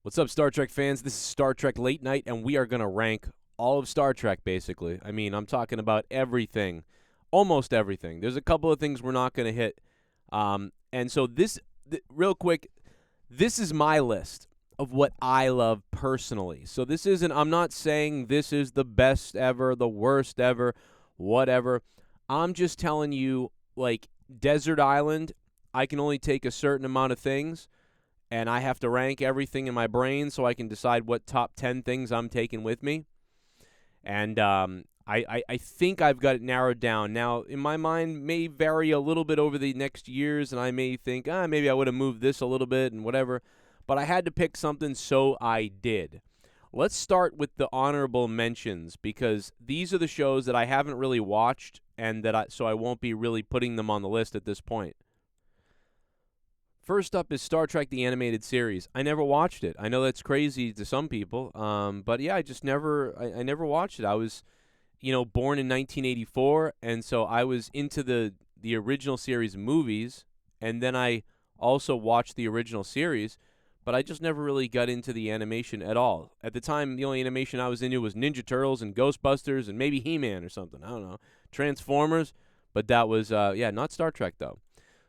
What's up, Star Trek fans? This is Star Trek Late Night, and we are going to rank all of Star Trek, basically. I mean, I'm talking about everything, almost everything. There's a couple of things we're not going to hit. And so real quick, this is my list of what I love personally. So I'm not saying this is the best ever, the worst ever, whatever. I'm just telling you, like, Desert Island, I can only take a certain amount of things, and I have to rank everything in my brain so I can decide what top 10 things I'm taking with me. And I think I've got it narrowed down. Now, in my mind, may vary a little bit over the next years, and I may think, maybe I would have moved this a little bit and whatever. But I had to pick something, so I did. Let's start with the honorable mentions, because these are the shows that I haven't really watched, and so I won't be really putting them on the list at this point. First up is Star Trek the Animated Series. I never watched it. I know that's crazy to some people, but yeah, I never watched it. I was, born in 1984, and so I was into the original series movies, and then I also watched the original series, but I just never really got into the animation at all. At the time, the only animation I was into was Ninja Turtles and Ghostbusters and maybe He-Man or something. I don't know. Transformers, but that was, not Star Trek, though.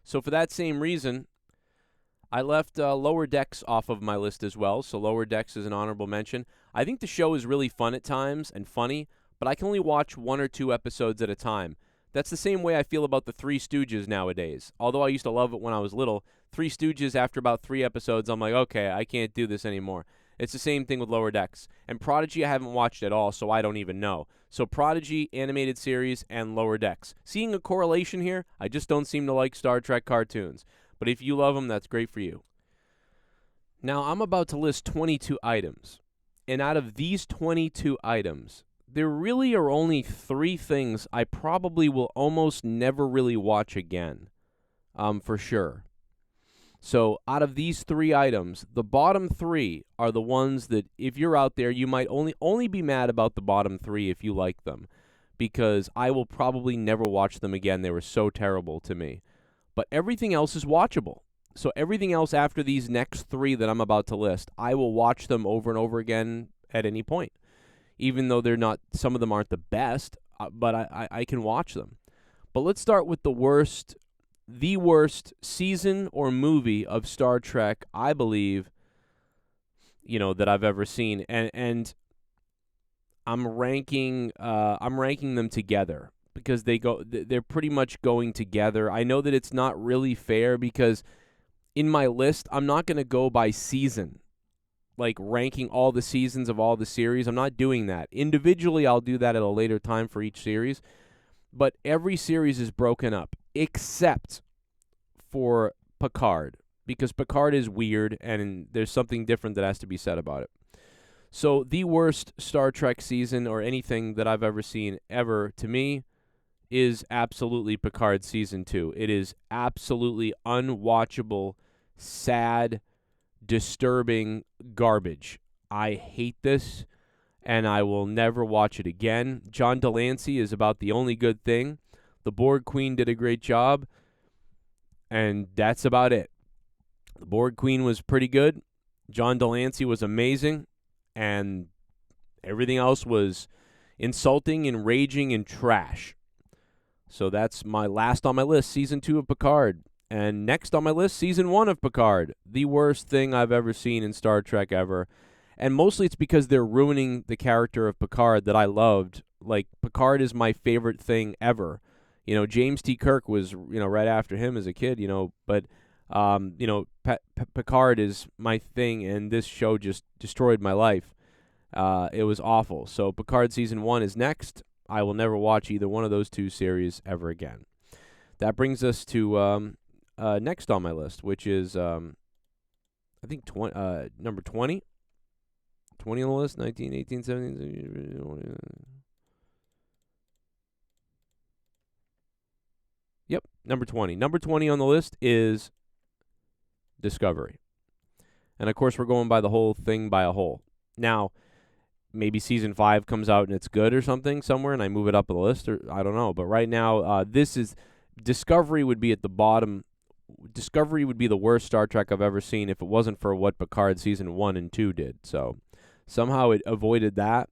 So for that same reason, I left Lower Decks off of my list as well, so Lower Decks is an honorable mention. I think the show is really fun at times and funny, but I can only watch 1 or 2 episodes at a time. That's the same way I feel about the Three Stooges nowadays. Although I used to love it when I was little, Three Stooges, after about 3 episodes, I'm like, okay, I can't do this anymore. It's the same thing with Lower Decks. And Prodigy I haven't watched at all, so I don't even know. So Prodigy, animated series, and Lower Decks. Seeing a correlation here, I just don't seem to like Star Trek cartoons. But if you love them, that's great for you. Now, I'm about to list 22 items. And out of these 22 items, there really are only 3 things I probably will almost never really watch again, for sure. So out of these 3 items, the bottom 3 are the ones that, if you're out there, you might only be mad about the bottom 3 if you like them, because I will probably never watch them again. They were so terrible to me. But everything else is watchable. So everything else after these next 3 that I'm about to list, I will watch them over and over again at any point. Even though some of them aren't the best, but I can watch them. But let's start with the worst season or movie of Star Trek, I believe, that I've ever seen. And I'm ranking them together, because they're pretty much going together. I know that it's not really fair, because in my list, I'm not going to go by season, like ranking all the seasons of all the series. I'm not doing that. Individually, I'll do that at a later time for each series, but every series is broken up, except for Picard, because Picard is weird, and there's something different that has to be said about it. So the worst Star Trek season or anything that I've ever seen ever, to me, is absolutely Picard Season 2. It is absolutely unwatchable, sad, disturbing garbage. I hate this, and I will never watch it again. John Delancey is about the only good thing. The Borg Queen did a great job, and that's about it. The Borg Queen was pretty good. John Delancey was amazing, and everything else was insulting, enraging, and trash. So that's my last on my list, Season 2 of Picard. And next on my list, Season 1 of Picard. The worst thing I've ever seen in Star Trek ever. And mostly it's because they're ruining the character of Picard that I loved. Like, Picard is my favorite thing ever. James T. Kirk was, right after him as a kid, but, Picard is my thing, and this show just destroyed my life. It was awful. So Picard Season 1 is next. I will never watch either one of those 2 series ever again. That brings us to next on my list, which is, I think, number 20. 20 on the list, 19, 18, 17. Yep, number 20. Number 20 on the list is Discovery. And, of course, we're going by the whole thing by a whole. Now, maybe Season 5 comes out and it's good or something somewhere, and I move it up the list, or I don't know. But right now, Discovery would be at the bottom Discovery would be the worst Star Trek I've ever seen if it wasn't for what Picard season 1 and 2 did. So somehow it avoided that.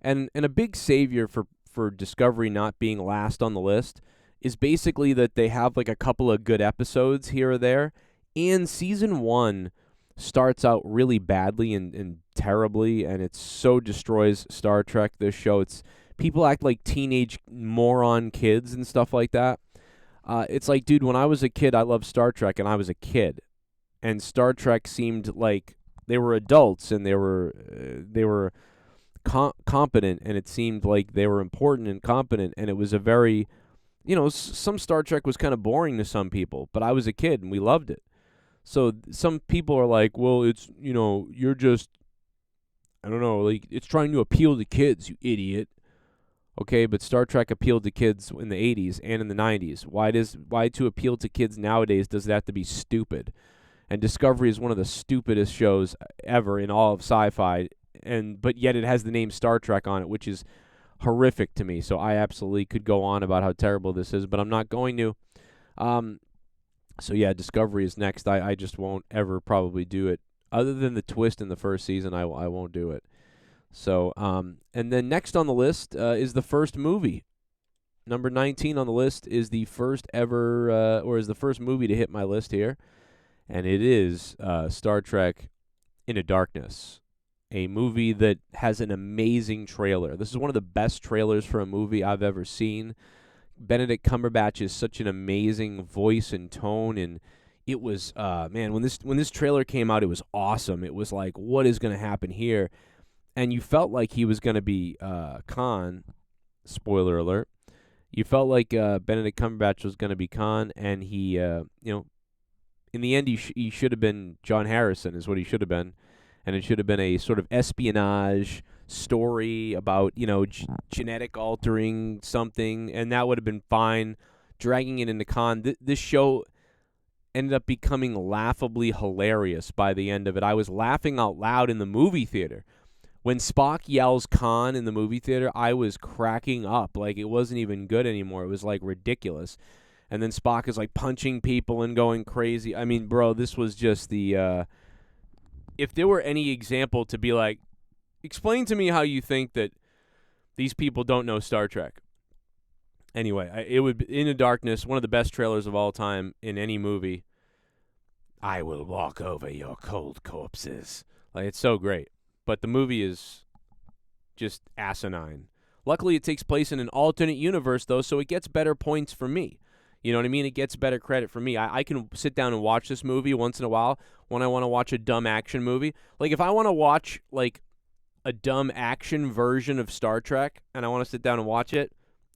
And a big savior for Discovery not being last on the list is basically that they have like a couple of good episodes here or there. And season 1 starts out really badly and terribly, and it so destroys Star Trek, this show. It's people act like teenage moron kids and stuff like that. It's like, dude, when I was a kid, I loved Star Trek, and I was a kid. And Star Trek seemed like they were adults, and they were competent, and it seemed like they were important and competent, and it was a very, some Star Trek was kind of boring to some people, but I was a kid, and we loved it. So some people are like, well, it's, you're just, I don't know, like, it's trying to appeal to kids, you idiot. Okay, but Star Trek appealed to kids in the 80s and in the 90s. Why to appeal to kids nowadays does it have to be stupid? And Discovery is one of the stupidest shows ever in all of sci-fi, but yet it has the name Star Trek on it, which is horrific to me. So I absolutely could go on about how terrible this is, but I'm not going to. So yeah, Discovery is next. I just won't ever probably do it. Other than the twist in the first season, I won't do it. So, and then next on the list is the first movie. Number 19 on the list is the first ever, is the first movie to hit my list here, and it is Star Trek Into Darkness, a movie that has an amazing trailer. This is one of the best trailers for a movie I've ever seen. Benedict Cumberbatch is such an amazing voice and tone, and it was, man, when this trailer came out, it was awesome. It was like, what is going to happen here? And you felt like he was going to be Khan. Spoiler alert. You felt like Benedict Cumberbatch was going to be Khan, and he, in the end, he should have been John Harrison, is what he should have been. And it should have been a sort of espionage story about, genetic altering something, and that would have been fine. Dragging it into Khan. This show ended up becoming laughably hilarious by the end of it. I was laughing out loud in the movie theater. When Spock yells Khan in the movie theater, I was cracking up. Like, it wasn't even good anymore. It was, like, ridiculous. And then Spock is, like, punching people and going crazy. I mean, bro, this was just the, if there were any example to be like, explain to me how you think that these people don't know Star Trek. Anyway, it would be Into Darkness, one of the best trailers of all time in any movie. I will walk over your cold corpses. Like, it's so great. But the movie is just asinine. Luckily, it takes place in an alternate universe, though, so it gets better points for me. You know what I mean? It gets better credit for me. I can sit down and watch this movie once in a while when I want to watch a dumb action movie. Like, if I want to watch, like, a dumb action version of Star Trek and I want to sit down and watch it,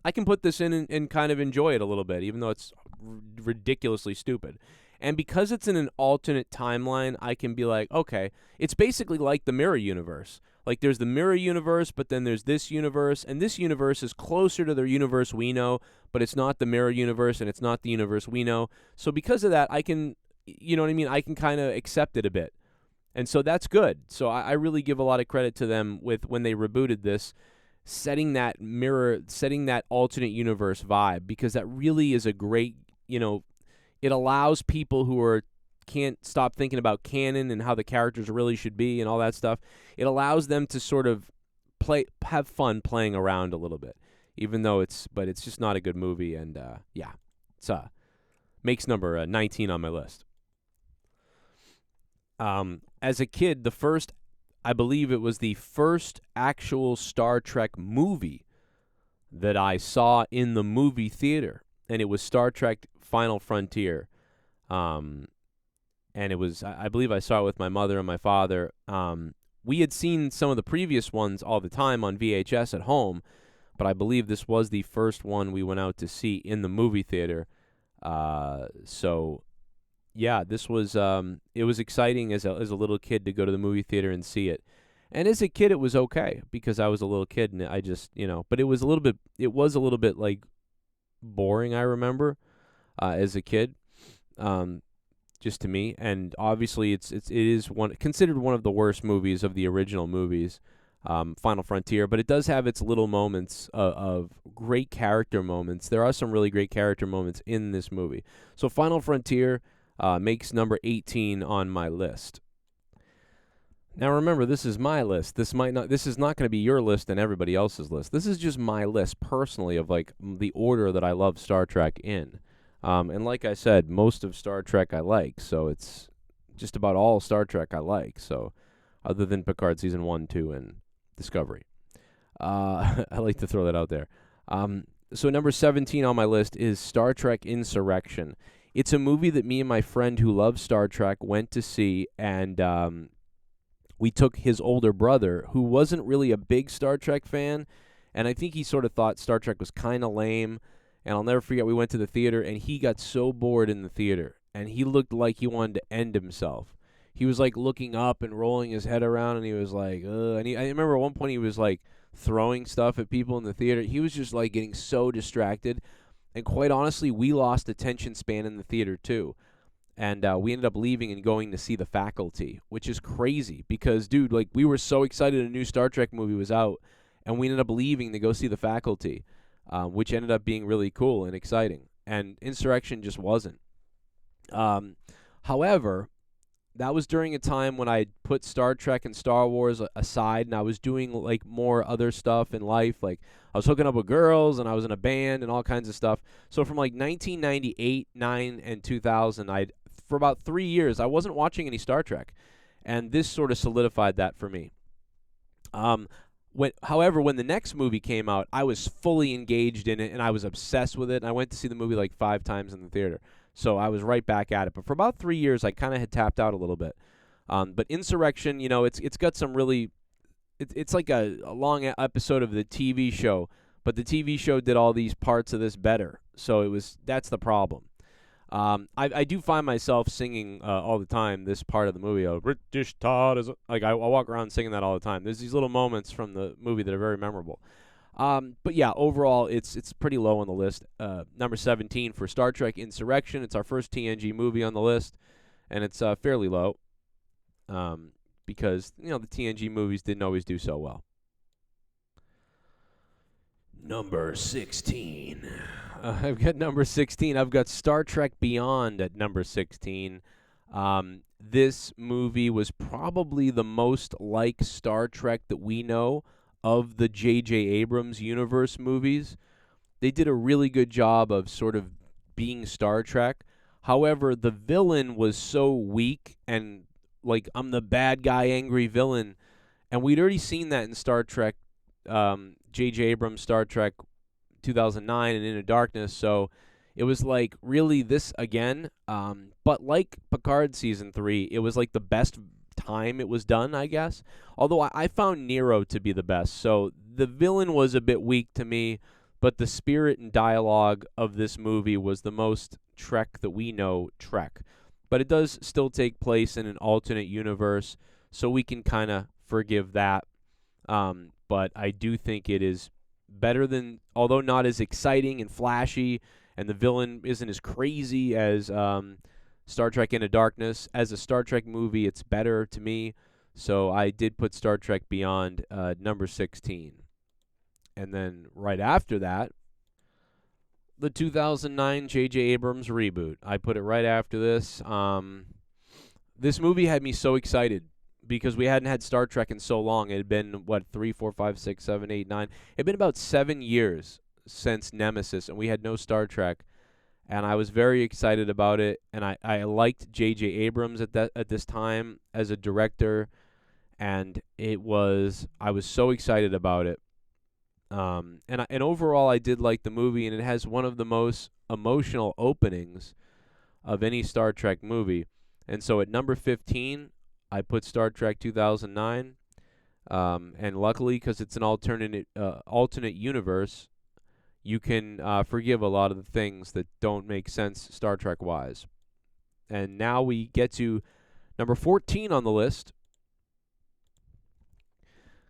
I can put this in and kind of enjoy it a little bit, even though it's ridiculously stupid. And because it's in an alternate timeline, I can be like, okay, it's basically like the mirror universe. Like, there's the mirror universe, but then there's this universe, and this universe is closer to the universe we know, but it's not the mirror universe, and it's not the universe we know. So because of that, I can, you know what I mean? I can kind of accept it a bit. And so that's good. So I really give a lot of credit to them with when they rebooted this, setting that alternate universe vibe, because that really is a great, it allows people who can't stop thinking about canon and how the characters really should be and all that stuff. It allows them to sort of have fun playing around a little bit, even though it's just not a good movie. And it's makes number 19 on my list. As a kid, I believe it was the first actual Star Trek movie that I saw in the movie theater, and it was Star Trek Final Frontier. And it was, I believe I saw it with my mother and my father. We had seen some of the previous ones all the time on VHS at home, but I believe this was the first one we went out to see in the movie theater. So yeah, this was, it was exciting as a little kid to go to the movie theater and see it. And as a kid, it was okay because I was a little kid and I just, but it was a little bit like boring, I remember, as a kid, just to me. And obviously it is considered one of the worst movies of the original movies. Final Frontier, but it does have its little moments of great character moments. There are some really great character moments in this movie. So Final Frontier makes number 18 on my list. Now remember, this is my list. This is not going to be your list and everybody else's list. This is just my list personally of like the order that I love Star Trek in. And like I said, most of Star Trek I like, so it's just about all Star Trek I like. So other than Picard season 1, 2, and Discovery. I like to throw that out there. So number 17 on my list is Star Trek Insurrection. It's a movie that me and my friend who loves Star Trek went to see, and we took his older brother, who wasn't really a big Star Trek fan, and I think he sort of thought Star Trek was kind of lame. And I'll never forget, we went to the theater, and he got so bored in the theater, and he looked like he wanted to end himself. He was like looking up and rolling his head around, and he was like, ugh. And I remember at one point he was like throwing stuff at people in the theater. He was just like getting so distracted. And quite honestly, we lost attention span in the theater too. And we ended up leaving and going to see The Faculty, which is crazy because, dude, like we were so excited a new Star Trek movie was out, and we ended up leaving to go see The Faculty, which ended up being really cool and exciting. And Insurrection just wasn't. However, that was during a time when I put Star Trek and Star Wars aside, and I was doing like more other stuff in life. Like I was hooking up with girls, and I was in a band, and all kinds of stuff. So from like 1998, 9, and 2000, for about 3 years I wasn't watching any Star Trek, and this sort of solidified that for me. However, when the next movie came out, I was fully engaged in it, and I was obsessed with it. And I went to see the movie like 5 times in the theater. So I was right back at it. But for about 3 years, I kind of had tapped out a little bit. But Insurrection, it's got some really, it's like a long episode of the TV show. But the TV show did all these parts of this better. So that's the problem. I do find myself singing all the time this part of the movie. British Todd is like I walk around singing that all the time. There's these little moments from the movie that are very memorable. But yeah, overall, it's pretty low on the list. Number 17 for Star Trek Insurrection. It's our first TNG movie on the list, and it's fairly low because the TNG movies didn't always do so well. Number 16. I've got number 16. I've got Star Trek Beyond at number 16. This movie was probably the most like Star Trek that we know of the J.J. Abrams universe movies. They did a really good job of sort of being Star Trek. However, the villain was so weak and like I'm the bad guy, angry villain. And we'd already seen that in Star Trek, J.J. Abrams' Star Trek 2009 and Into Darkness. So it was like really this again. But like Picard Season 3, it was like the best time it was done, I guess. Although I found Nero to be the best. So the villain was a bit weak to me, but the spirit and dialogue of this movie was the most Trek that we know Trek. But it does still take place in an alternate universe, so we can kind of forgive that. But I do think it is better than, although not as exciting and flashy, and the villain isn't as crazy as Star Trek Into Darkness. As a Star Trek movie, it's better to me. So I did put Star Trek Beyond number 16. And then right after that, the 2009 J.J. Abrams reboot. I put it right after this. This movie had me so excited because we hadn't had Star Trek in so long. It had been, 3, 4, 5, 6, 7, 8, 9. It had been about 7 years since Nemesis, and we had no Star Trek. And I was very excited about it, and I liked J.J. Abrams at this time as a director, and I was so excited about it. And overall, I did like the movie, and it has one of the most emotional openings of any Star Trek movie. And so at number 15, I put Star Trek 2009, and luckily, because it's an alternate universe, you can forgive a lot of the things that don't make sense Star Trek-wise. And now we get to number 14 on the list.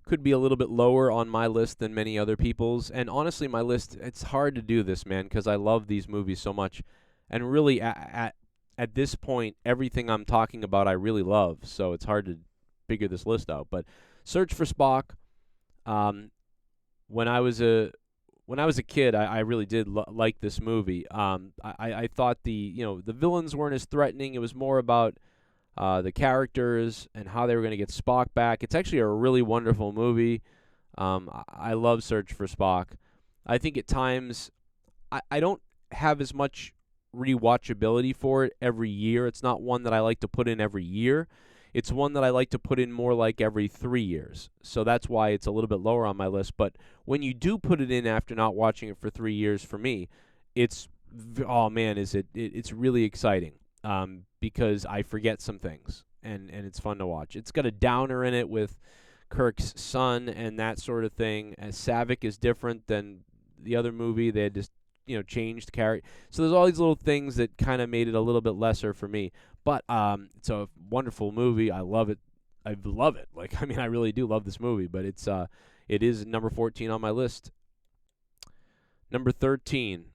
Could be a little bit lower on my list than many other people's. And honestly, my list, it's hard to do this, man, because I love these movies so much. And really, at this point, everything I'm talking about I really love. So it's hard to figure this list out. But Search for Spock, Um, when I was a when I was a kid, I really did like this movie. I thought the villains weren't as threatening. It was more about the characters and how they were going to get Spock back. It's actually a really wonderful movie. I love Search for Spock. I think at times I don't have as much rewatchability for it every year. It's not one that I like to put in every year. It's one that I like to put in more like every 3 years. So that's why it's a little bit lower on my list. But when you do put it in after not watching it for 3 years, for me, it's oh man, it's really exciting because I forget some things and it's fun to watch. It's got a downer in it with Kirk's son and that sort of thing. As Savick is different than the other movie. They had just changed character. So there's all these little things that kind of made it a little bit lesser for me. But it's a wonderful movie. I love it. I love it. Like, I mean, I really do love this movie. But it is number 14 on my list. Number 13.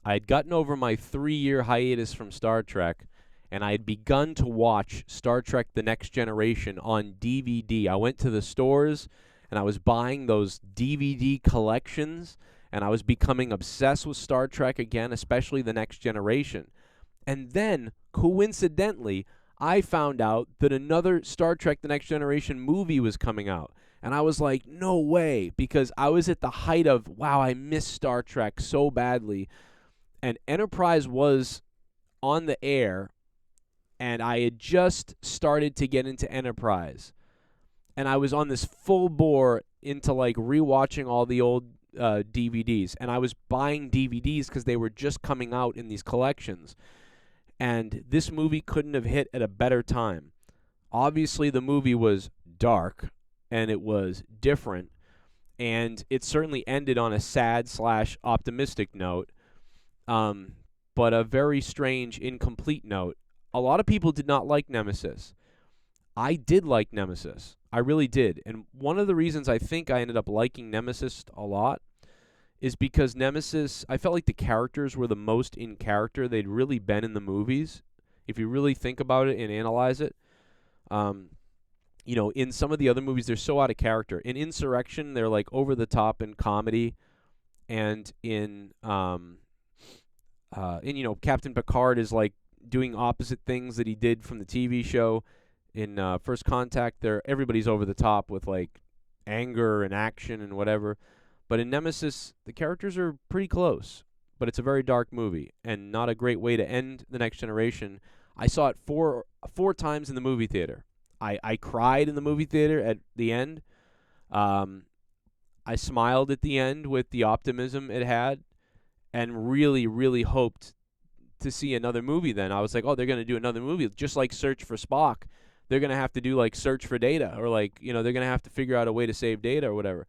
I had gotten over my 3-year hiatus from Star Trek, and I had begun to watch Star Trek The Next Generation on DVD. I went to the stores, and I was buying those DVD collections, and I was becoming obsessed with Star Trek again, especially The Next Generation. And then, coincidentally, I found out that another Star Trek The Next Generation movie was coming out. And I was like, no way, because I was at the height of, wow, I miss Star Trek so badly. And Enterprise was on the air, and I had just started to get into Enterprise. And I was on this full bore into like rewatching all the old DVDs. And I was buying DVDs because they were just coming out in these collections. And this movie couldn't have hit at a better time. Obviously, the movie was dark, and it was different. And it certainly ended on a sad/optimistic note. But a very strange, incomplete note. A lot of people did not like Nemesis. I did like Nemesis. I really did. And one of the reasons I think I ended up liking Nemesis a lot is because Nemesis, I felt like the characters were the most in character they'd really been in the movies. If you really think about it and analyze it, in some of the other movies, they're so out of character. In Insurrection, they're like over the top in comedy, and in Captain Picard is like doing opposite things that he did from the TV show. In First Contact, everybody's over the top with like anger and action and whatever. But in Nemesis, the characters are pretty close. But it's a very dark movie and not a great way to end The Next Generation. I saw it four times in the movie theater. I cried in the movie theater at the end. I smiled at the end with the optimism it had, and really, really hoped to see another movie then. I was like, oh, they're going to do another movie. Just like Search for Spock, they're going to have to do like Search for Data, or like, they're going to have to figure out a way to save Data or whatever.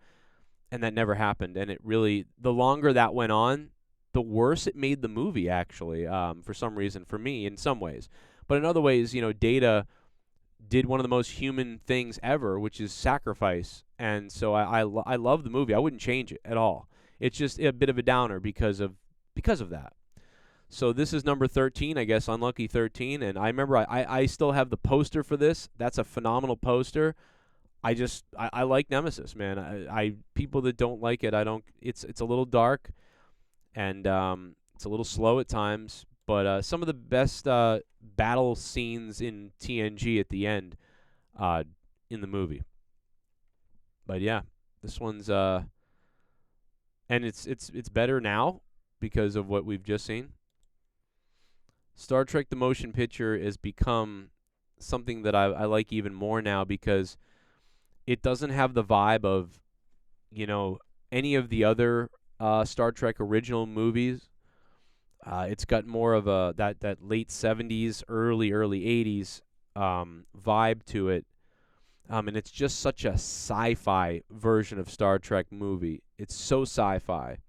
And that never happened. And it really, the longer that went on, the worse it made the movie, actually, for some reason, for me, in some ways. But in other ways, Data did one of the most human things ever, which is sacrifice. And so I love the movie. I wouldn't change it at all. It's just a bit of a downer because of that. So this is number 13, I guess, Unlucky 13. And I remember I still have the poster for this. That's a phenomenal poster. I like Nemesis, man. I people that don't like it, it's a little dark, and it's a little slow at times, but some of the best battle scenes in TNG at the end in the movie. But yeah, this one's and it's better now because of what we've just seen. Star Trek the Motion Picture has become something that I like even more now because it doesn't have the vibe of, any of the other Star Trek original movies. It's got more of that late 70s, early 80s vibe to it. And it's just such a sci-fi version of Star Trek movie. It's so sci-fi.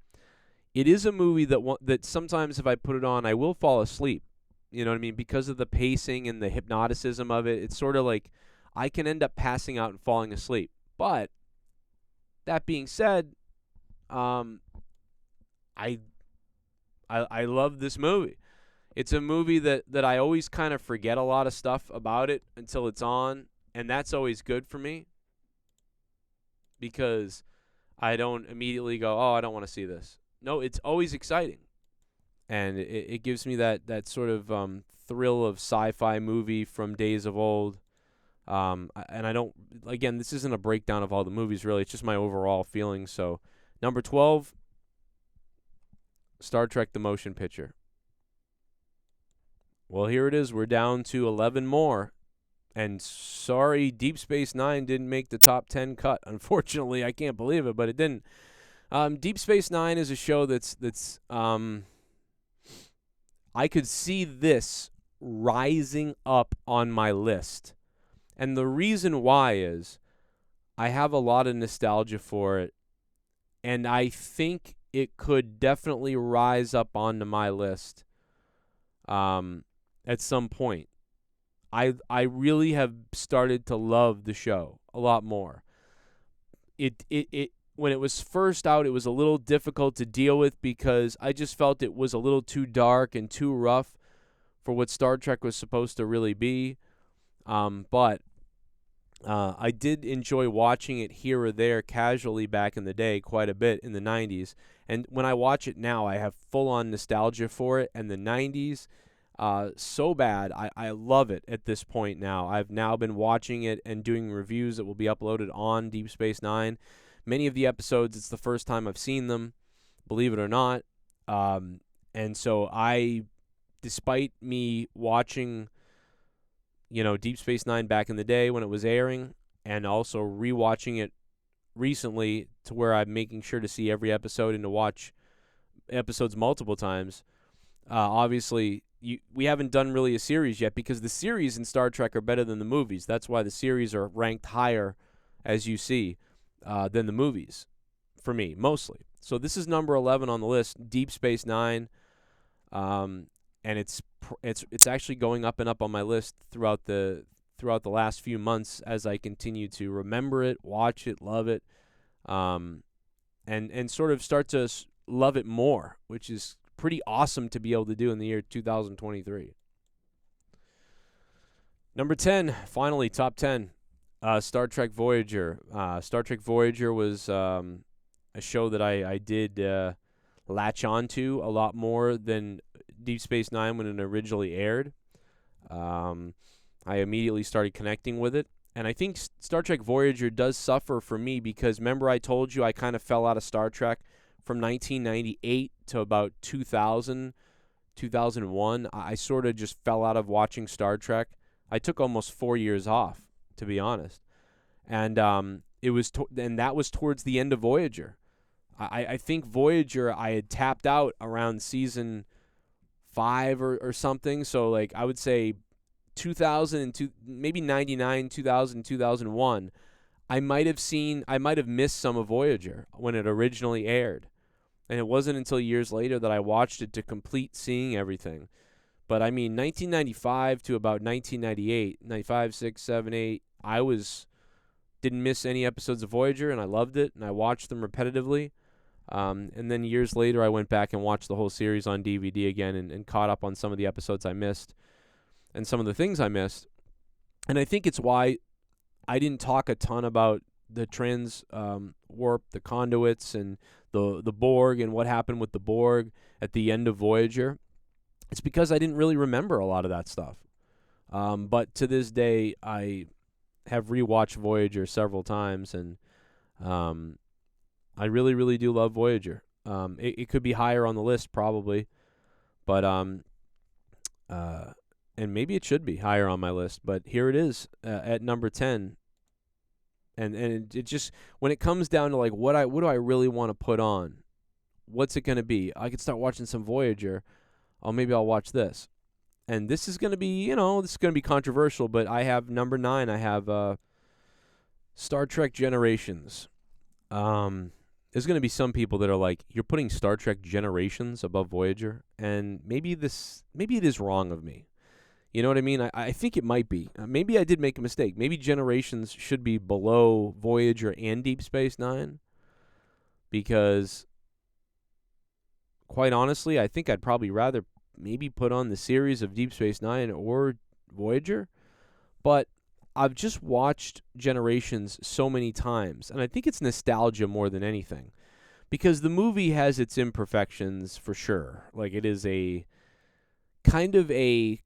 It is a movie that sometimes if I put it on, I will fall asleep. You know what I mean? Because of the pacing and the hypnoticism of it, it's sort of like I can end up passing out and falling asleep. But that being said, I love this movie. It's a movie that I always kind of forget a lot of stuff about it until it's on, and that's always good for me. because I don't immediately go, oh, I don't want to see this. No, it's always exciting. And it gives me that sort of thrill of sci-fi movie from days of old. And I don't, again, this isn't a breakdown of all the movies, really. It's just my overall feeling. So, number 12, Star Trek the Motion Picture. Well, here it is. We're down to 11 more. And sorry, Deep Space Nine didn't make the top 10 cut. Unfortunately, I can't believe it, but it didn't. Deep Space Nine is a show that's I could see this rising up on my list. And the reason why is I have a lot of nostalgia for it, and I think it could definitely rise up onto my list at some point. I really have started to love the show a lot more. It when it was first out, it was a little difficult to deal with because I just felt it was a little too dark and too rough for what Star Trek was supposed to really be. But I did enjoy watching it here or there casually back in the day, quite a bit in the 90s. And when I watch it now, I have full-on nostalgia for it. And the 90s, so bad, I love it at this point now. I've now been watching it and doing reviews that will be uploaded on Deep Space Nine. Many of the episodes, it's the first time I've seen them, believe it or not. And so despite me watching, Deep Space Nine back in the day when it was airing, and also rewatching it recently to where I'm making sure to see every episode and to watch episodes multiple times. Obviously, we haven't done really a series yet because the series in Star Trek are better than the movies. That's why the series are ranked higher, as you see, than the movies, for me, mostly. So this is number 11 on the list, Deep Space Nine, and it's actually going up and up on my list throughout the last few months as I continue to remember it, watch it, love it, and sort of start to love it more, which is pretty awesome to be able to do in the year 2023. Number 10, finally, top 10. Star Trek Voyager. Star Trek Voyager was a show that I did latch onto a lot more than Deep Space Nine when it originally aired. I immediately started connecting with it. And I think Star Trek Voyager does suffer for me because remember I told you I kind of fell out of Star Trek from 1998 to about 2000, 2001. I sort of just fell out of watching Star Trek. I took almost 4 years off, to be honest, and and that was towards the end of Voyager. I think Voyager I had tapped out around season 5 or something. So like I would say 2002, maybe 99, 2000, 2001. I might have missed some of Voyager when it originally aired, and it wasn't until years later that I watched it to complete seeing everything. But I mean, 1995 to about 1998, 95, 6, 7, 8, didn't miss any episodes of Voyager, and I loved it, and I watched them repetitively. And then years later, I went back and watched the whole series on DVD again and caught up on some of the episodes I missed and some of the things I missed. And I think it's why I didn't talk a ton about the warp, the conduits, and the Borg and what happened with the Borg at the end of Voyager. It's because I didn't really remember a lot of that stuff. But to this day, I have rewatched Voyager several times, and I really, really do love Voyager. It could be higher on the list probably, but and maybe it should be higher on my list. But here it is at number 10. And it just, when it comes down to like what do I really want to put on, what's it gonna be? I could start watching some Voyager. Oh, maybe I'll watch this. And this is going to be, this is going to be controversial, but I have number 9. I have Star Trek Generations. There's going to be some people that are like, you're putting Star Trek Generations above Voyager, and maybe it is wrong of me. You know what I mean? I think it might be. Maybe I did make a mistake. Maybe Generations should be below Voyager and Deep Space Nine, because quite honestly, I think I'd probably rather maybe put on the series of Deep Space Nine or Voyager. But I've just watched Generations so many times, and I think it's nostalgia more than anything, because the movie has its imperfections for sure. Like, it is a kind of a,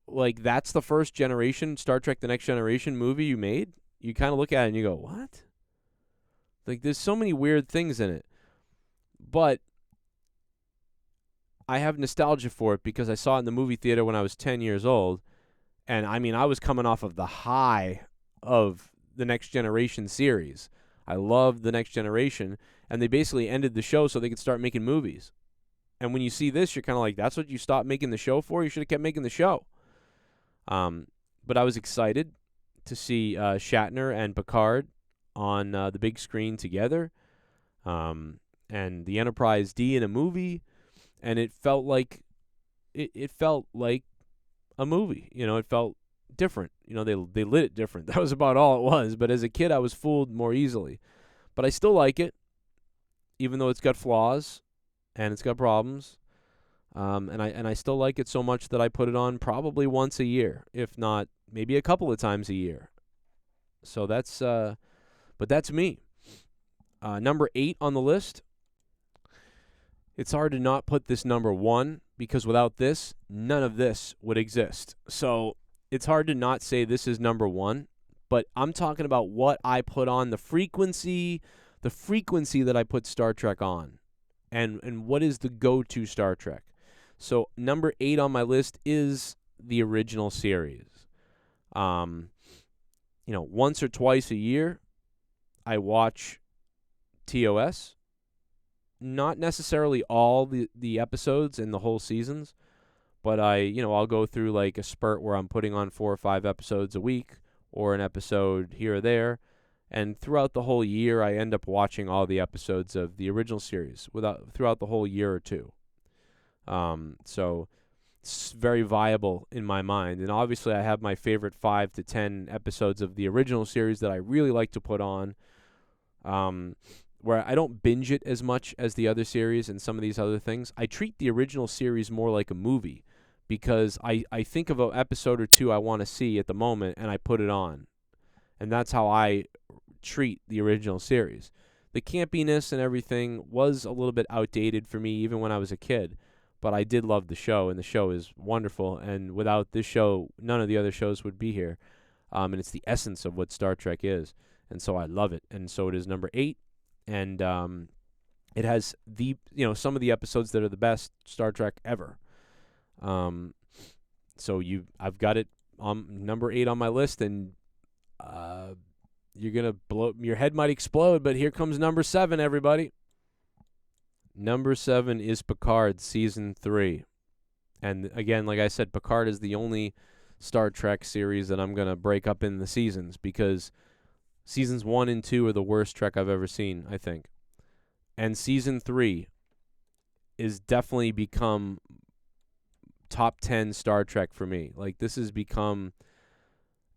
like, that's the first generation Star Trek The Next Generation movie you made. You kind of look at it and you go, what? Like, there's so many weird things in it. But I have nostalgia for it because I saw it in the movie theater when I was 10 years old. And, I mean, I was coming off of the high of the Next Generation series. I loved the Next Generation, and they basically ended the show so they could start making movies. And when you see this, you're kind of like, that's what you stopped making the show for? You should have kept making the show. But I was excited to see Shatner and Picard on the big screen together, and the Enterprise D in a movie, and it felt like it felt like a movie. You know, it felt different. You know, they lit it different. That was about all it was. But as a kid, I was fooled more easily. But I still like it, even though it's got flaws and it's got problems. And I still like it so much that I put it on probably once a year, if not maybe a couple of times a year. So that's but that's me. Number 8 on the list. It's hard to not put this number 1 because without this, none of this would exist. So it's hard to not say this is number 1, but I'm talking about what I put on, the frequency that I put Star Trek on, and what is the go-to Star Trek. So number 8 on my list is the original series. Once or twice a year, I watch TOS. Not necessarily all the episodes and the whole seasons, but I'll go through like a spurt where I'm putting on 4 or 5 episodes a week or an episode here or there. And throughout the whole year, I end up watching all the episodes of the original series throughout the whole year or two. So it's very viable in my mind. And obviously, I have my favorite 5 to 10 episodes of the original series that I really like to put on, where I don't binge it as much as the other series and some of these other things. I treat the original series more like a movie because I think of an episode or two I want to see at the moment, and I put it on. And that's how I treat the original series. The campiness and everything was a little bit outdated for me even when I was a kid, but I did love the show, and the show is wonderful, and without this show, none of the other shows would be here. And it's the essence of what Star Trek is, and so I love it. And so it is number 8, and it has some of the episodes that are the best Star Trek ever. So I've got it on number 8 on my list, and you're gonna your head might explode, but here comes number 7, everybody. Number 7 is Picard season 3, and again, like I said, Picard is the only Star Trek series that I'm gonna break up in the seasons, because seasons 1 and 2 are the worst Trek I've ever seen, I think, and season 3 is definitely become top 10 Star Trek for me. Like, this has become,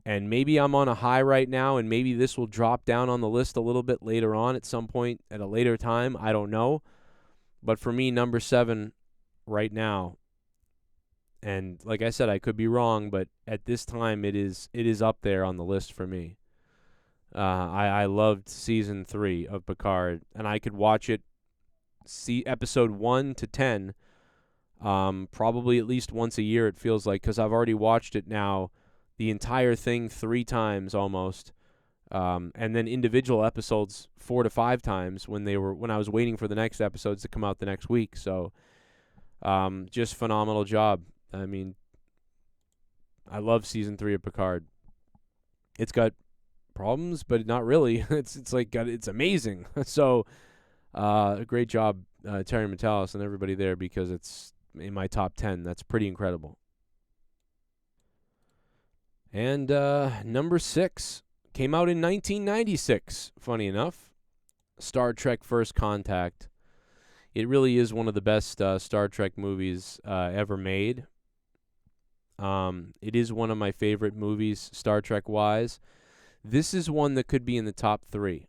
and maybe I'm on a high right now, and maybe this will drop down on the list a little bit later on at some point at a later time. I don't know. But for me, number 7 right now, and like I said, I could be wrong, but at this time, it is up there on the list for me. I loved season 3 of Picard, and I could watch it, see episode 1 to 10, probably at least once a year, it feels like, because I've already watched it now, the entire thing 3 times almost, and then individual episodes 4 to 5 times when I was waiting for the next episodes to come out the next week. So, just phenomenal job. I mean, I love season 3 of Picard. It's got problems, but not really. It's amazing. So, great job, Terry Matalas and everybody there, because it's in my top 10. That's pretty incredible. And number 6 came out in 1996, funny enough. Star Trek First Contact. It really is one of the best Star Trek movies ever made. It is one of my favorite movies, Star Trek-wise. This is one that could be in the top 3.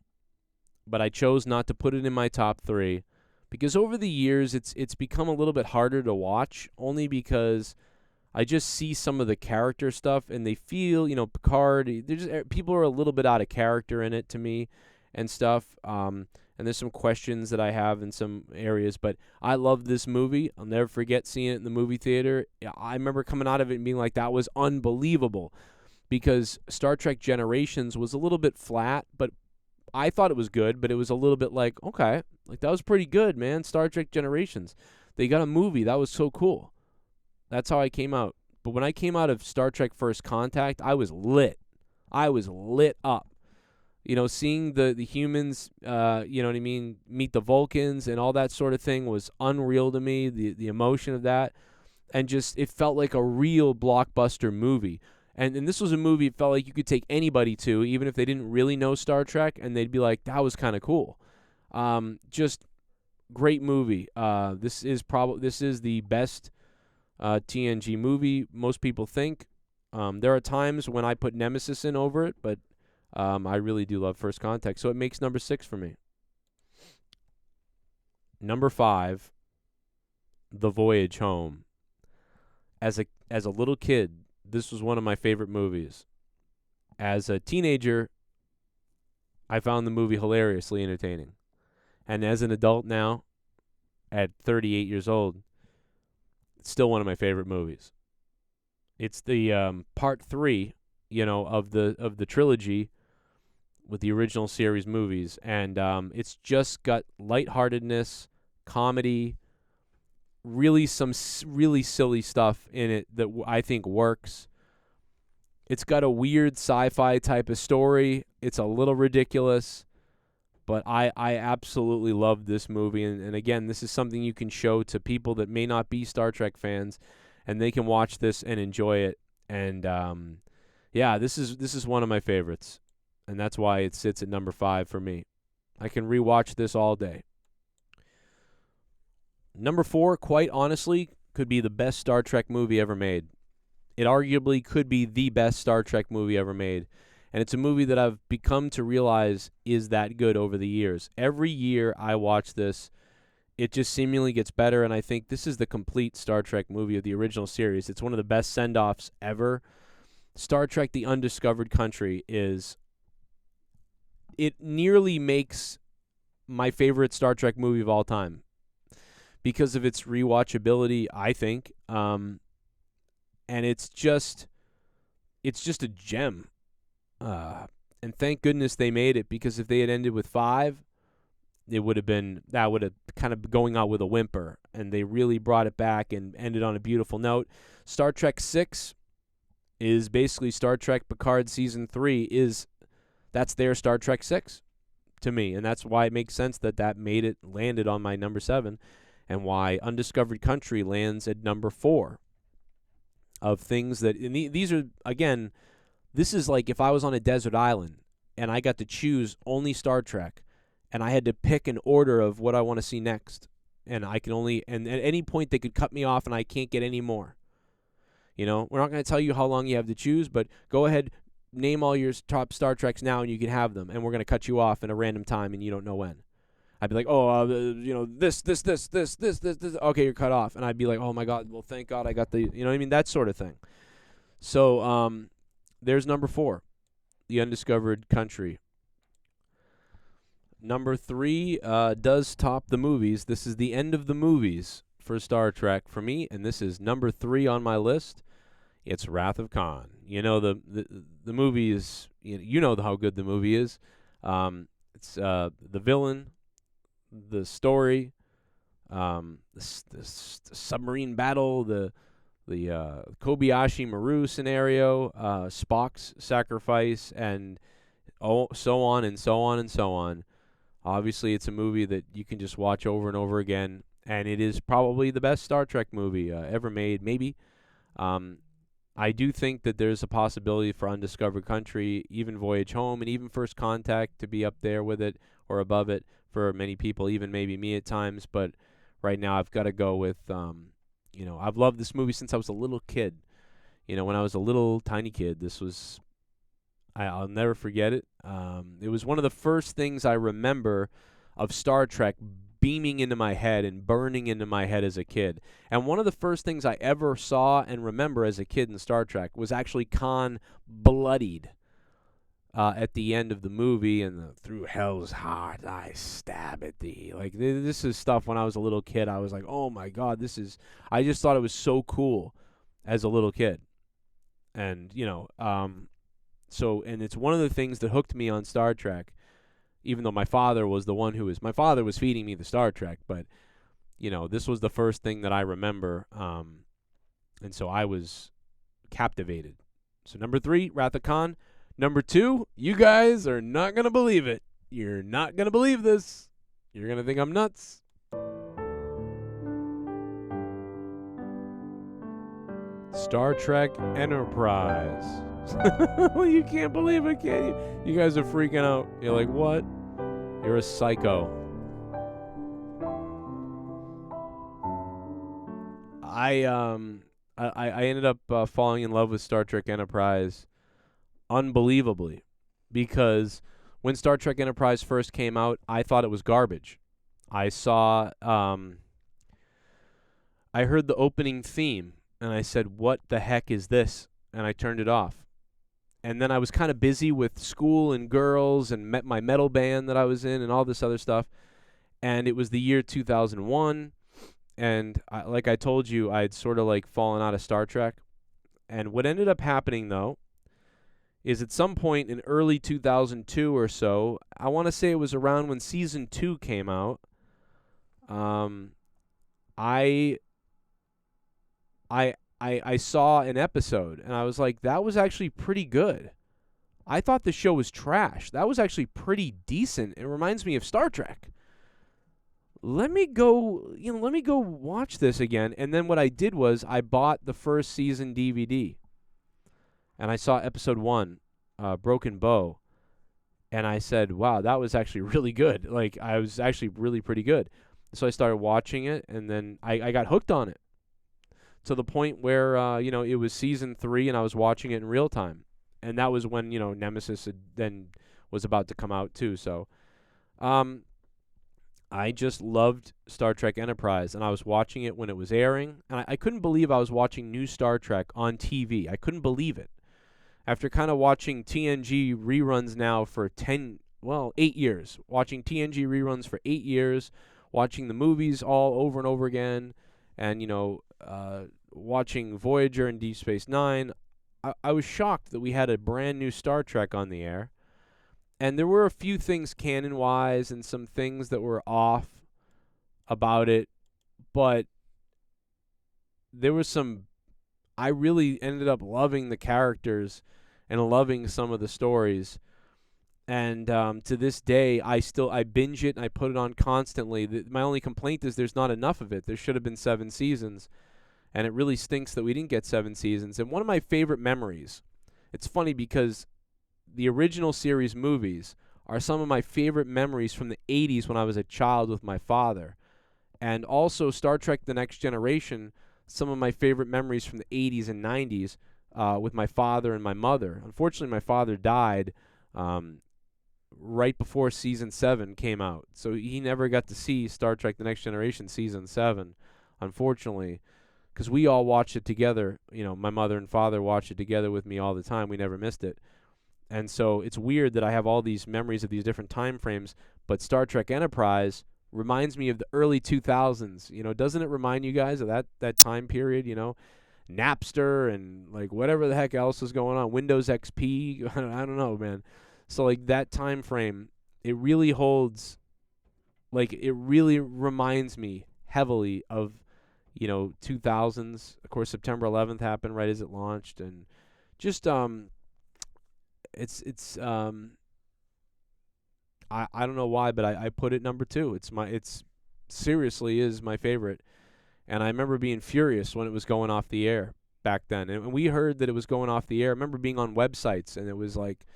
But I chose not to put it in my top 3 because over the years it's become a little bit harder to watch, only because I just see some of the character stuff, and they feel, Picard. People are a little bit out of character in it to me, and stuff. And there's some questions that I have in some areas, but I love this movie. I'll never forget seeing it in the movie theater. I remember coming out of it and being like, that was unbelievable, because Star Trek Generations was a little bit flat, but I thought it was good, but it was a little bit like, okay, like that was pretty good, man. Star Trek Generations. They got a movie. That was so cool. That's how I came out. But when I came out of Star Trek First Contact, I was lit. I was lit up. Seeing the humans, meet the Vulcans and all that sort of thing was unreal to me, the emotion of that. And just, it felt like a real blockbuster movie. And this was a movie it felt like you could take anybody to, even if they didn't really know Star Trek, and they'd be like, that was kind of cool. Just great movie. This is the best TNG movie, most people think. There are times when I put Nemesis in over it, but I really do love First Contact, so it makes number 6 for me. Number 5, The Voyage Home. As a little kid, this was one of my favorite movies. As a teenager, I found the movie hilariously entertaining. And as an adult now, at 38 years old, it's still one of my favorite movies. It's the part 3, of the trilogy with the original series movies, and it's just got lightheartedness, comedy, really some really silly stuff in it that I think works. It's got a weird sci-fi type of story. It's a little ridiculous, but I absolutely love this movie, and again, this is something you can show to people that may not be Star Trek fans, and they can watch this and enjoy it. And this is one of my favorites. And that's why it sits at number 5 for me. I can rewatch this all day. Number 4, quite honestly, could be the best Star Trek movie ever made. It arguably could be the best Star Trek movie ever made. And it's a movie that I've become to realize is that good over the years. Every year I watch this, it just seemingly gets better, and I think this is the complete Star Trek movie of the original series. It's one of the best send-offs ever. Star Trek The Undiscovered Country it nearly makes my favorite Star Trek movie of all time because of its rewatchability, I think. And it's just a gem. And thank goodness they made it, because if they had ended with 5, that would have kind of going out with a whimper, and they really brought it back and ended on a beautiful note. Star Trek 6 is basically Star Trek Picard Season 3 that's their Star Trek 6 to me, and that's why it makes sense that landed on my number 7, and why Undiscovered Country lands at number 4 of things that, and these are, again, this is like if I was on a desert island and I got to choose only Star Trek, and I had to pick an order of what I want to see next, and I can only, and at any point they could cut me off and I can't get any more. We're not going to tell you how long you have to choose, but go ahead, name all your top Star Treks now, and you can have them, and we're going to cut you off in a random time, and you don't know when. I'd be like, this. Okay, you're cut off. And I'd be like, oh, my God, well, thank God I got that sort of thing. So there's number 4, The Undiscovered Country. Number 3 does top the movies. This is the end of the movies for Star Trek for me, and this is number 3 on my list. It's Wrath of Khan. The movie is, how good the movie is. It's the villain, the story, the submarine battle, the Kobayashi Maru scenario, Spock's sacrifice, and so on and so on and so on. Obviously, it's a movie that you can just watch over and over again, and it is probably the best Star Trek movie ever made, maybe. I do think that there's a possibility for Undiscovered Country, even Voyage Home, and even First Contact to be up there with it or above it for many people, even maybe me at times. But right now I've got to go with, I've loved this movie since I was a little kid. When I was a little tiny kid, I'll never forget it. It was one of the first things I remember of Star Trek beaming into my head and burning into my head as a kid. And one of the first things I ever saw and remember as a kid in Star Trek was actually Khan bloodied at the end of the movie, and through hell's heart I stab at thee. Like, this is stuff when I was a little kid. I was like, oh my God, I just thought it was so cool as a little kid. And, and it's one of the things that hooked me on Star Trek, even though my father was feeding me the Star Trek, but, this was the first thing that I remember, and so I was captivated. So number 3, Wrath of Khan. Number 2, you guys are not going to believe it. You're not going to believe this. You're going to think I'm nuts. Star Trek Enterprise. You can't believe it, can you? You guys are freaking out. You're like, what? You're a psycho. I ended up falling in love with Star Trek Enterprise unbelievably, because when Star Trek Enterprise first came out, I thought it was garbage. I heard the opening theme, and I said, what the heck is this? And I turned it off. And then I was kind of busy with school and girls and my metal band that I was in and all this other stuff. And it was the year 2001, and like I told you, I had sort of like fallen out of Star Trek. And what ended up happening, though, is at some point in early 2002 or so, I want to say it was around when season 2 came out, I saw an episode, and I was like, that was actually pretty good. I thought the show was trash. That was actually pretty decent. It reminds me of Star Trek. Let me go watch this again. And then what I did was I bought the first season DVD. And I saw episode 1, Broken Bow, and I said, wow, that was actually really good. Like, I was actually really pretty good. So I started watching it, and then I got hooked on it to the point where, it was season 3, and I was watching it in real time. And that was when, Nemesis then was about to come out too. So I just loved Star Trek Enterprise, and I was watching it when it was airing. And I couldn't believe I was watching new Star Trek on TV. I couldn't believe it. After kind of watching TNG reruns now for 8 years. Watching TNG reruns for 8 years. Watching the movies all over and over again. And, watching Voyager and Deep Space Nine. I was shocked that we had a brand new Star Trek on the air. And there were a few things canon-wise and some things that were off about it. But there was some... I really ended up loving the characters and loving some of the stories. And to this day, I binge it and I put it on constantly. My only complaint is there's not enough of it. There should have been 7 seasons. And it really stinks that we didn't get 7 seasons. And one of my favorite memories, it's funny because the original series movies are some of my favorite memories from the 80s when I was a child with my father. And also Star Trek The Next Generation, some of my favorite memories from the 80s and 90s with my father and my mother. Unfortunately, my father died right before Season 7 came out. So he never got to see Star Trek The Next Generation Season 7, unfortunately, because we all watched it together. My mother and father watched it together with me all the time. We never missed it. And so it's weird that I have all these memories of these different time frames, but Star Trek Enterprise reminds me of the early 2000s. Doesn't it remind you guys of that time period, Napster and like whatever the heck else is going on, Windows XP, I don't know, man. So like that time frame, it really reminds me heavily of, 2000s. Of course, September 11th happened right as it launched, and just it's I don't know why, but I put it number 2. It's seriously is my favorite. And I remember being furious when it was going off the air back then. And when we heard that it was going off the air, I remember being on websites and it was like,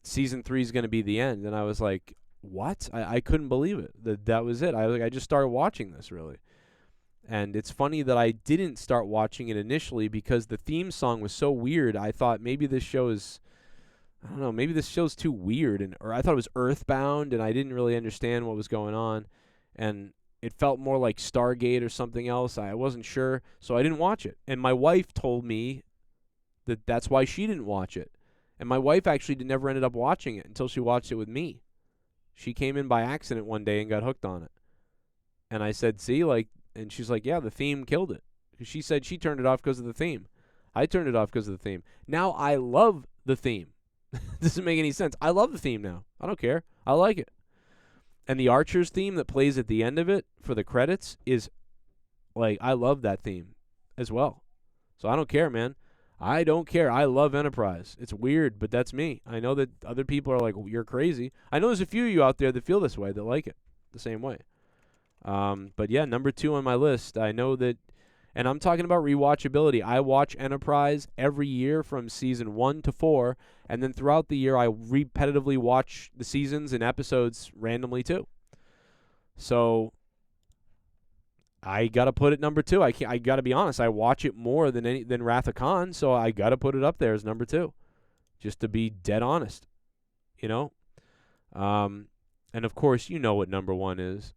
season 3 is going to be the end. And I was like, what? I couldn't believe it. That was it. I just started watching this, really. And it's funny that I didn't start watching it initially because the theme song was so weird. I thought maybe this show is... I don't know, maybe this show's too weird, or I thought it was Earthbound, and I didn't really understand what was going on. And it felt more like Stargate or something else. I wasn't sure, so I didn't watch it. And my wife told me that that's why she didn't watch it. And my wife actually never ended up watching it until she watched it with me. She came in by accident one day and got hooked on it. And I said, see, and she's like, yeah, the theme killed it. She said she turned it off because of the theme. I turned it off because of the theme. Now I love the theme. Doesn't make any sense. I love the theme now. I don't care. I like it. And the Archers theme that plays at the end of it for the credits is, I love that theme as well. So I don't care, man. I don't care. I love Enterprise. It's weird, but that's me. I know that other people are like, well, you're crazy. I know there's a few of you out there that feel this way, that like it the same way. But yeah, number 2 on my list. I know that, and I'm talking about rewatchability. I watch Enterprise every year from season 1 to 4, and then throughout the year I repetitively watch the seasons and episodes randomly too. So I gotta put it number 2. I gotta be honest. I watch it more than Wrath of Khan, so I gotta put it up there as number 2, just to be dead honest. And of course, you know what number 1 is.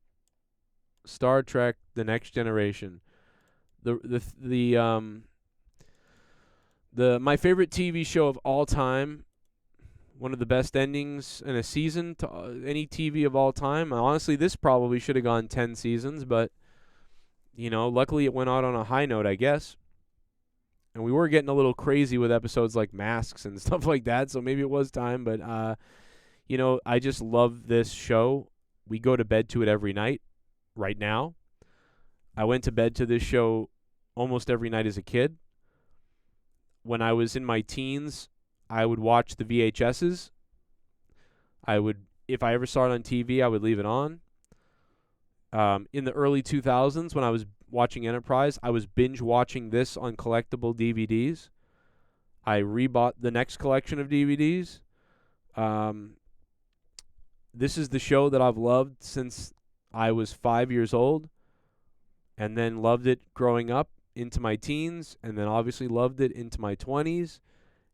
Star Trek: The Next Generation. My favorite TV show of all time. One of the best endings in a season to any TV of all time. Honestly, this probably should have gone 10 seasons, but luckily it went out on a high note, I guess. And we were getting a little crazy with episodes like Masks and stuff like that, so maybe it was time. But I just love this show. We go to bed to it every night. Right now, I went to bed to this show almost every night as a kid. When I was in my teens, I would watch the VHSs. If I ever saw it on TV, I would leave it on. In the early 2000s, when I was watching Enterprise, I was binge watching this on collectible DVDs. I rebought the next collection of DVDs. This is the show that I've loved since I was 5 years old, and then loved it growing up into my teens, and then obviously loved it into my 20s,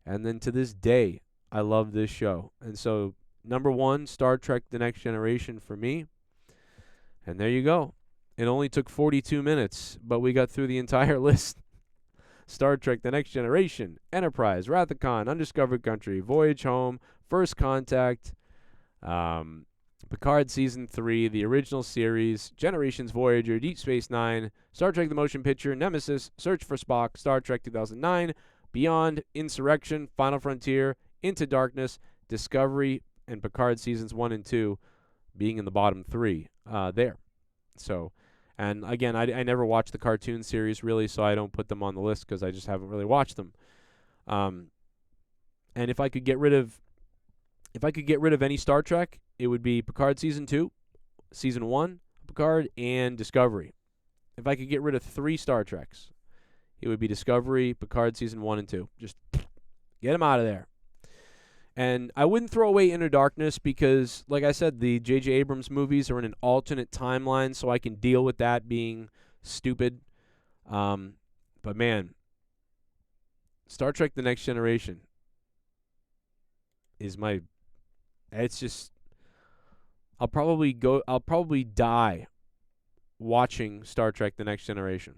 and then to this day, I love this show. And so, number 1, Star Trek: The Next Generation for me. And there you go. It only took 42 minutes, but we got through the entire list. Star Trek: The Next Generation, Enterprise, Wrath of Khan, Undiscovered Country, Voyage Home, First Contact, Picard Season 3, the original series, Generations Voyager, Deep Space Nine, Star Trek the Motion Picture, Nemesis, Search for Spock, Star Trek 2009, Beyond, Insurrection, Final Frontier, Into Darkness, Discovery, and Picard Seasons 1 and 2 being in the bottom 3 there. So, and again, I never watched the cartoon series really, so I don't put them on the list because I just haven't really watched them. And if I could get rid of any Star Trek, it would be Picard Season 2, Season 1, Picard, and Discovery. If I could get rid of 3 Star Treks, it would be Discovery, Picard Season 1 and 2. Just get them out of there. And I wouldn't throw away Inner Darkness because, like I said, the J.J. Abrams movies are in an alternate timeline, so I can deal with that being stupid. But man, Star Trek: The Next Generation is my... It's just... I'll probably die watching Star Trek: The Next Generation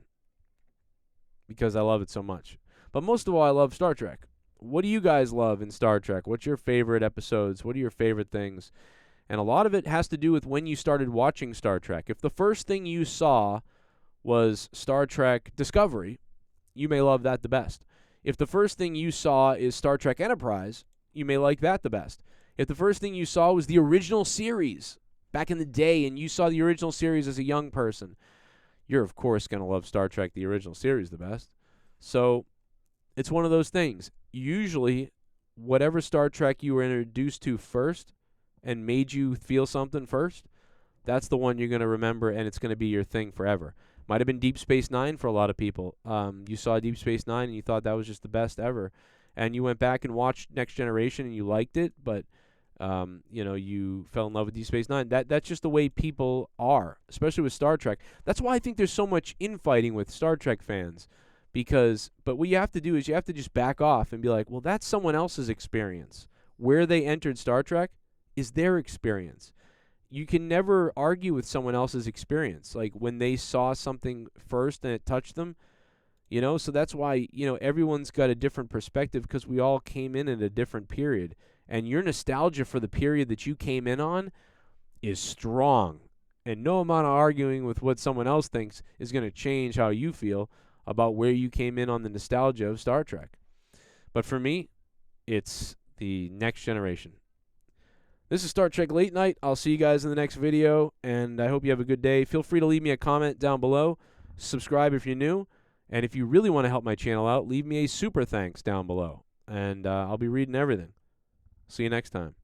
because I love it so much. But most of all, I love Star Trek. What do you guys love in Star Trek? What's your favorite episodes? What are your favorite things? And a lot of it has to do with when you started watching Star Trek. If the first thing you saw was Star Trek Discovery, you may love that the best. If the first thing you saw is Star Trek Enterprise, you may like that the best. If the first thing you saw was the original series back in the day and you saw the original series as a young person, you're, of course, going to love Star Trek, the original series, the best. So it's one of those things. Usually, whatever Star Trek you were introduced to first and made you feel something first, that's the one you're going to remember, and it's going to be your thing forever. Might have been Deep Space Nine for a lot of people. You saw Deep Space Nine, and you thought that was just the best ever. And you went back and watched Next Generation, and you liked it, but you fell in love with Deep Space Nine. That's just the way people are, especially with Star Trek. That's why I think there's so much infighting with Star Trek fans. But what you have to do is you have to just back off and be like, well, that's someone else's experience. Where they entered Star Trek is their experience. you can never argue with someone else's experience. Like when they saw something first and it touched them, so that's why, everyone's got a different perspective because we all came in at a different period. And your nostalgia for the period that you came in on is strong. And no amount of arguing with what someone else thinks is going to change how you feel about where you came in on the nostalgia of Star Trek. But for me, it's the next generation. This is Star Trek Late Night. I'll see you guys in the next video, and I hope you have a good day. Feel free to leave me a comment down below. Subscribe if you're new. And if you really want to help my channel out, leave me a super thanks down below. And I'll be reading everything. See you next time.